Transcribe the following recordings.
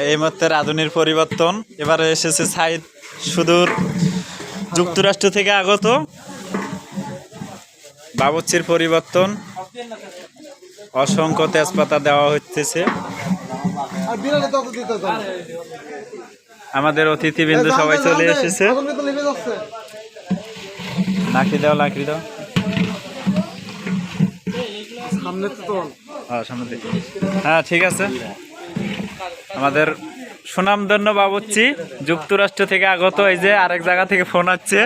এই মুহূর্তে রাঁধুনির পরিবর্তন। এবারে এসেছে সাইদ সুদূর যুক্তরাষ্ট্র থেকে আগত। বাবুর্চির পরিবর্তন, অসংখ্য তেজপাতা দেওয়া হচ্ছে। আমাদের অতিথিবৃন্দ সবাই চলে এসেছে। লাকড়ি দাও, লাকড়ি দাও। হ্যাঁ ঠিক আছে। আমাদের সুনামধন্য বাবুর্চি যুক্তরাষ্ট্র থেকে আগত। এই যে আরেক জায়গা থেকে ফোন আসছে,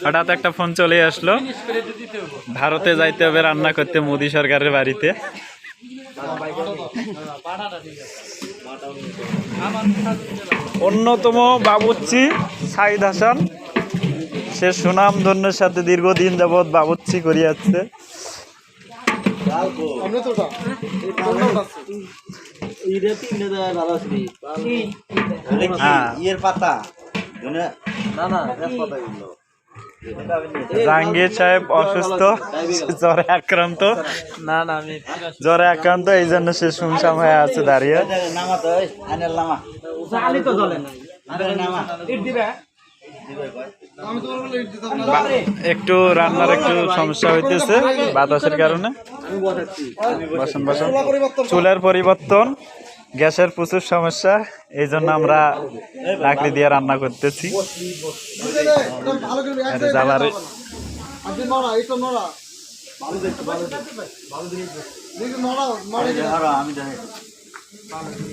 হঠাৎ একটা ফোন চলে আসলো। ভারতে যাইতে হবে রান্না করতে মোদী সরকারের বাড়িতে। অন্যতম বাবুর্চি সাইদ হাসান, সে সুনামধন্যের সাথে দীর্ঘদিন যাবৎ বাবুর্চি করে যাচ্ছে। জাহাঙ্গীর সাহেব অসুস্থ, জ্বরে আক্রান্ত। জ্বরে আক্রান্ত, এই জন্য সে শুনশাম হয়ে আছে দাঁড়িয়ে। একটু রান্নার একটু সমস্যা হইতেছে বাতাসের কারণে। বসেন বসেন। চুলের পরিবর্তন, গ্যাসের প্রচুর সমস্যা, এই জন্য আমরা লাকড়ি দিয়ে রান্না করতেছি। জ্বালারে